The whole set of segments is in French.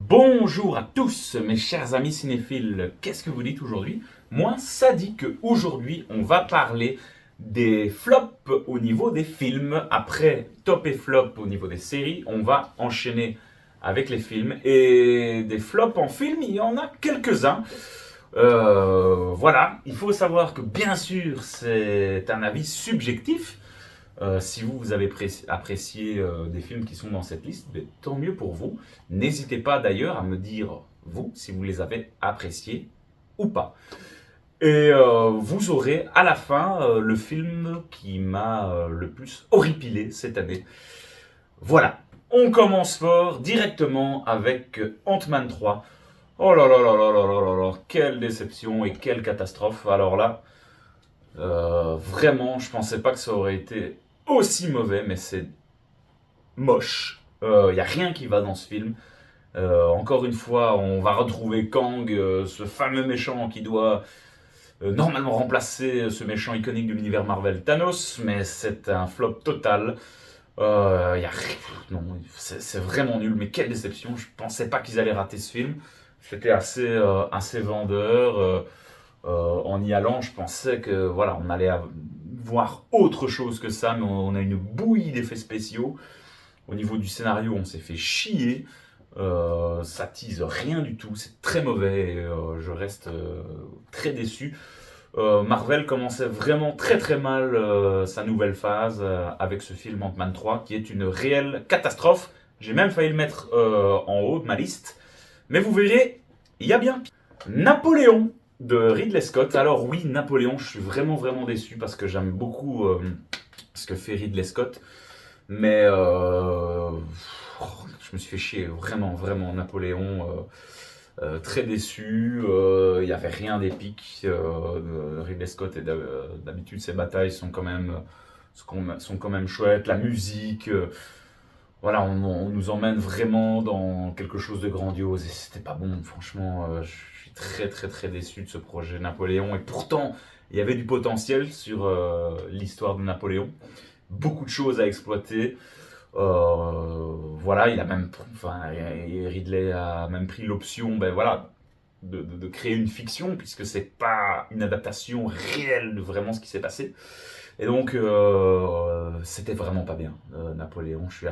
Bonjour à tous mes chers amis cinéphiles, qu'est-ce que vous dites aujourd'hui? Moi, ça dit qu'aujourd'hui on va parler des flops au niveau des films. Après top et flop au niveau des séries, on va enchaîner avec les films. Et des flops en film, il y en a quelques-uns. Voilà, il faut savoir que bien sûr c'est un avis subjectif. Si vous avez apprécié des films qui sont dans cette liste, ben, tant mieux pour vous. N'hésitez pas d'ailleurs à me dire, vous, si vous les avez appréciés ou pas. Et vous aurez à la fin le film qui m'a le plus horripilé cette année. Voilà, on commence fort directement avec Ant-Man 3. Oh là là là là là là là là, quelle déception et quelle catastrophe. Alors là, vraiment, je pensais pas que ça aurait été aussi mauvais, mais c'est moche. Il n'y a rien qui va dans ce film. Encore une fois, on va retrouver Kang, ce fameux méchant qui doit normalement remplacer ce méchant iconique de l'univers Marvel, Thanos, mais c'est un flop total. Y a... Non, c'est vraiment nul, mais quelle déception. Je pensais pas qu'ils allaient rater ce film. C'était assez vendeur. En y allant, je pensais que voilà, on allait voir autre chose que ça, mais on a une bouillie d'effets spéciaux. Au niveau du scénario, on s'est fait chier. Ça tease rien du tout, c'est très mauvais et je reste très déçu. Marvel commençait vraiment très très mal sa nouvelle phase avec ce film Ant-Man 3 qui est une réelle catastrophe. J'ai même failli le mettre en haut de ma liste. Mais vous verrez, il y a bien. Napoléon de Ridley Scott. Alors oui, Napoléon, je suis vraiment déçu parce que j'aime beaucoup ce que fait Ridley Scott. Mais je me suis fait chier, vraiment Napoléon. Très déçu, il n'y avait rien d'épique. Ridley Scott, et d'habitude, ses batailles sont quand même chouettes. La musique, voilà, on nous emmène vraiment dans quelque chose de grandiose et c'était pas bon. Franchement, je suis très déçu de ce projet Napoléon. Et pourtant, il y avait du potentiel sur l'histoire de Napoléon. Beaucoup de choses à exploiter. Voilà, Ridley a même pris l'option, ben voilà, de créer une fiction puisque c'est pas une adaptation réelle de vraiment ce qui s'est passé. Et donc, c'était vraiment pas bien, Napoléon. Je suis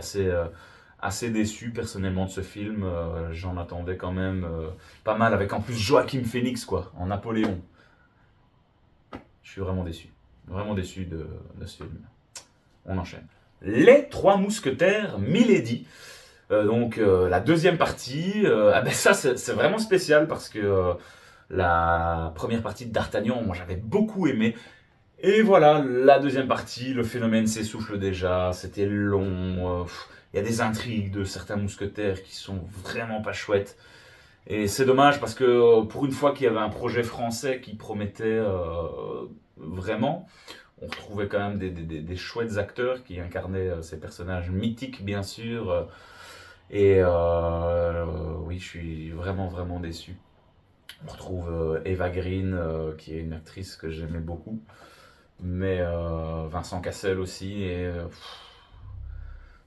assez déçu personnellement de ce film. J'en attendais quand même pas mal, avec en plus Joaquin Phoenix quoi, en Napoléon. Je suis vraiment déçu de ce film. On enchaîne. Les Trois Mousquetaires Milady. La deuxième partie, ça c'est vraiment spécial parce que la première partie de D'Artagnan, moi j'avais beaucoup aimé. Et voilà, la deuxième partie, le phénomène s'essouffle déjà, c'était long, il y a des intrigues de certains mousquetaires qui sont vraiment pas chouettes. Et c'est dommage parce que pour une fois qu'il y avait un projet français qui promettait vraiment, on retrouvait quand même des chouettes acteurs qui incarnaient ces personnages mythiques bien sûr. Oui, je suis vraiment déçu. On retrouve Eva Green, qui est une actrice que j'aimais beaucoup, mais Vincent Cassel aussi. Et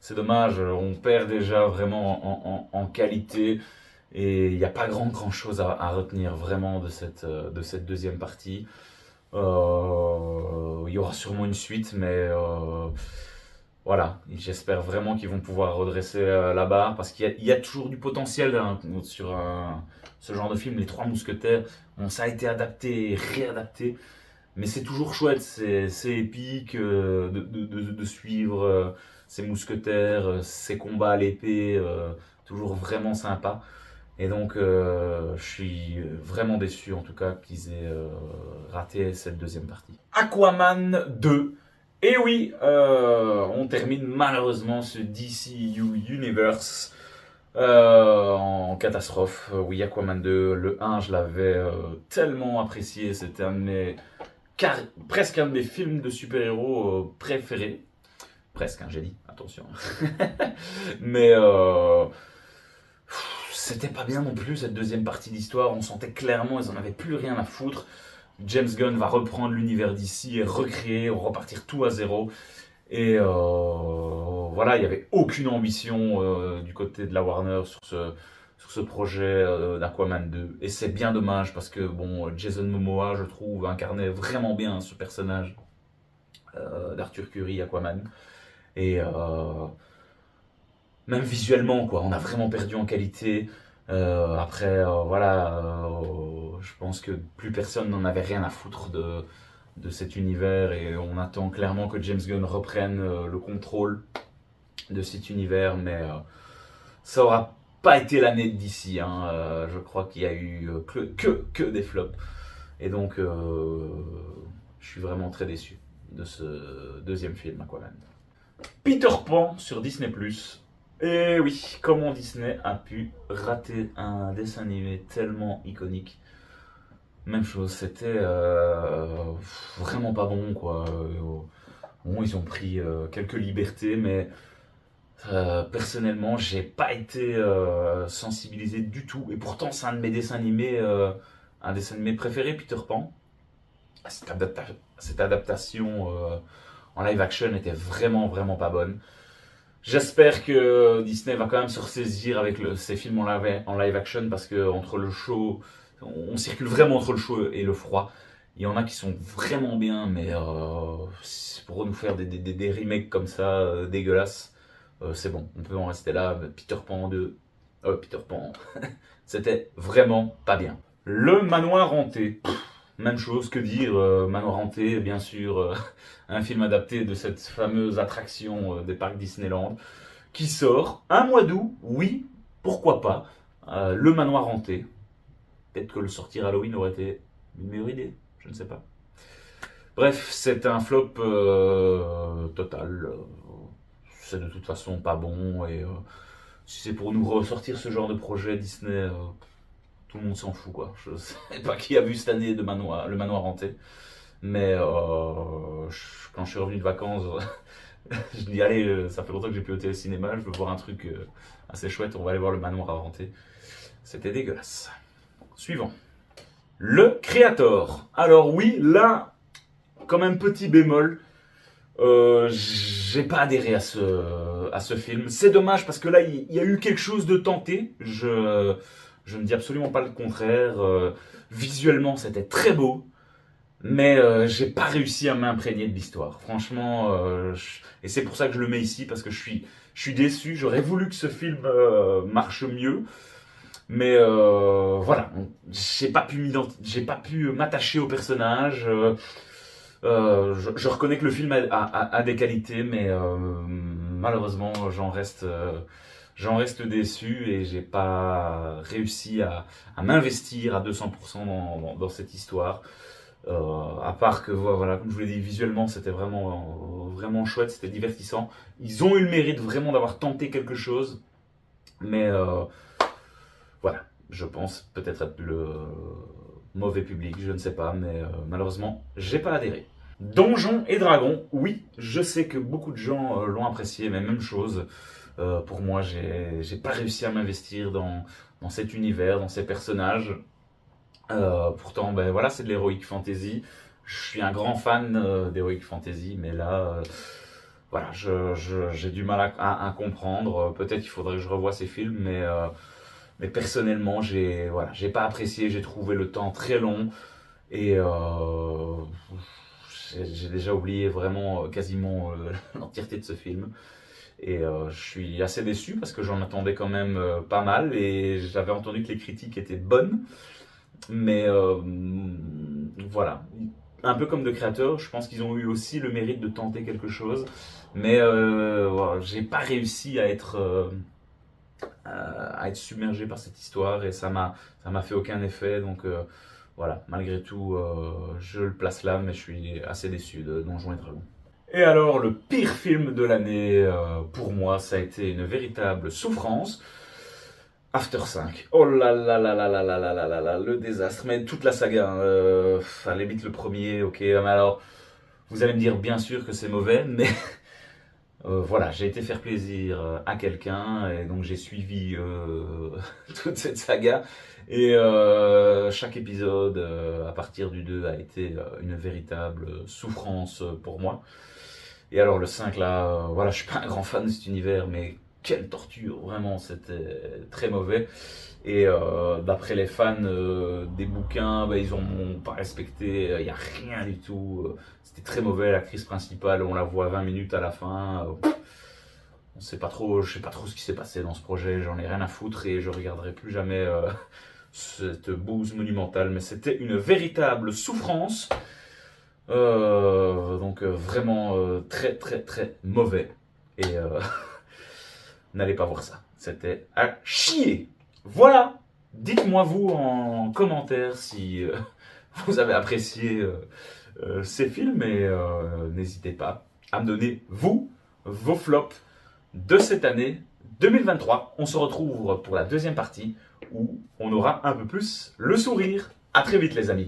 c'est dommage, on perd déjà vraiment en qualité. Et il n'y a pas grand chose à retenir vraiment de cette deuxième partie. Il y aura sûrement une suite, mais voilà, j'espère vraiment qu'ils vont pouvoir redresser la barre parce qu'il y a toujours du potentiel hein, sur ce genre de film. Les Trois Mousquetaires, bon, ça a été adapté et réadapté, mais c'est toujours chouette, c'est épique de suivre ces mousquetaires, ces combats à l'épée, toujours vraiment sympa. Et donc, je suis vraiment déçu en tout cas qu'ils aient raté cette deuxième partie. Aquaman 2. Et oui, on termine malheureusement ce DCU Universe en catastrophe. Oui, Aquaman 2, le 1, je l'avais tellement apprécié. C'était presque un de mes films de super-héros préférés. Presque, hein, j'ai dit, attention. Mais c'était pas bien non plus cette deuxième partie d'histoire. On sentait clairement ils en avaient plus rien à foutre. James Gunn va reprendre l'univers d'ici et recréer, repartir tout à zéro. Et voilà, il n'y avait aucune ambition du côté de la Warner sur sur ce projet d'Aquaman 2. Et c'est bien dommage parce que bon, Jason Momoa, je trouve, incarnait vraiment bien ce personnage d'Arthur Curry, Aquaman. Et même visuellement, quoi, on a vraiment perdu en qualité. Après, je pense que plus personne n'en avait rien à foutre de cet univers et on attend clairement que James Gunn reprenne le contrôle de cet univers, mais ça aura pas été l'année d'ici. Hein. Je crois qu'il y a eu que des flops. Et donc, je suis vraiment très déçu de ce deuxième film, Aquaman. Peter Pan sur Disney+. Et oui, comment Disney a pu rater un dessin animé tellement iconique. Même chose, c'était vraiment pas bon, quoi. Bon, ils ont pris quelques libertés, mais personnellement, j'ai pas été sensibilisé du tout. Et pourtant, c'est un de mes dessins animés, préférés, Peter Pan. Cette adaptation en live action était vraiment pas bonne. J'espère que Disney va quand même se ressaisir avec ces films en live action parce que entre le chaud, on circule vraiment entre le chaud et le froid. Il y en a qui sont vraiment bien, mais pour nous faire des remakes comme ça, dégueulasses, c'est bon, on peut en rester là. Peter Pan 2, Peter Pan, c'était vraiment pas bien. Le manoir hanté. Même chose, que dire, Manoir hanté, bien sûr, un film adapté de cette fameuse attraction des parcs Disneyland, qui sort un mois d'août, oui, pourquoi pas, le Manoir hanté. Peut-être que le sortir Halloween aurait été une meilleure idée, je ne sais pas. Bref, c'est un flop total, c'est de toute façon pas bon, et si c'est pour nous ressortir ce genre de projet Disney... tout le monde s'en fout, quoi. Je sais pas qui a vu cette année le manoir hanté. Mais quand je suis revenu de vacances, je dis allez, ça fait longtemps que j'ai plus été au cinéma, je veux voir un truc assez chouette, on va aller voir le manoir hanté. C'était dégueulasse. Suivant. Le Creator. Alors oui, là, quand même petit bémol. J'ai pas adhéré à ce film. C'est dommage parce que là, il y a eu quelque chose de tenté. Je ne dis absolument pas le contraire. Visuellement, c'était très beau. Mais j'ai pas réussi à m'imprégner de l'histoire. Franchement, et c'est pour ça que je le mets ici, parce que je suis déçu. J'aurais voulu que ce film marche mieux. Mais voilà, j'ai pas pu m'attacher au personnage. Je reconnais que le film a des qualités, mais malheureusement, j'en reste déçu et j'ai pas réussi à m'investir à 200% dans cette histoire. À part que, voilà, comme je vous l'ai dit, visuellement, c'était vraiment chouette, c'était divertissant. Ils ont eu le mérite vraiment d'avoir tenté quelque chose, mais voilà, je pense peut-être être le mauvais public, je ne sais pas, mais malheureusement, j'ai pas adhéré. Donjons et Dragons, oui, je sais que beaucoup de gens l'ont apprécié, mais même chose. Pour moi, j'ai pas réussi à m'investir dans cet univers, dans ces personnages. Pourtant, ben voilà, c'est de l'heroic fantasy. Je suis un grand fan d'heroic fantasy, mais là, voilà, j'ai du mal à comprendre. Peut-être qu'il faudrait que je revoie ces films, mais personnellement, j'ai pas apprécié. J'ai trouvé le temps très long et j'ai déjà oublié vraiment quasiment l'entièreté de ce film. Et je suis assez déçu parce que j'en attendais quand même pas mal et j'avais entendu que les critiques étaient bonnes. Mais voilà, un peu comme de créateurs, je pense qu'ils ont eu aussi le mérite de tenter quelque chose. Mais voilà, j'ai pas réussi à être submergé par cette histoire et ça m'a fait aucun effet. Donc voilà, malgré tout, je le place là, mais je suis assez déçu de Donjons et Dragons. Et alors, le pire film de l'année, pour moi, ça a été une véritable souffrance. After 5. Oh là là là là là là là là là là, le désastre. Mais toute la saga, hein, à la limite le premier, ok. Mais alors, vous allez me dire bien sûr que c'est mauvais, mais voilà, j'ai été faire plaisir à quelqu'un et donc j'ai suivi toute cette saga. Et chaque épisode, à partir du 2, a été une véritable souffrance pour moi. Et alors le 5 là, voilà, je suis pas un grand fan de cet univers, mais quelle torture, vraiment, c'était très mauvais. Et d'après les fans des bouquins, bah, ils n'ont pas respecté, il n'y a rien du tout. C'était très mauvais, l'actrice principale, on la voit 20 minutes à la fin. On sait pas trop, je sais pas trop ce qui s'est passé dans ce projet, j'en ai rien à foutre et je regarderai plus jamais cette bouse monumentale. Mais c'était une véritable souffrance. Donc vraiment très très très mauvais. Et n'allez pas voir ça. C'était à chier. Voilà. Dites-moi vous en commentaire si vous avez apprécié ces films et n'hésitez pas à me donner vous vos flops de cette année 2023. On se retrouve pour la deuxième partie où on aura un peu plus le sourire. À très vite les amis.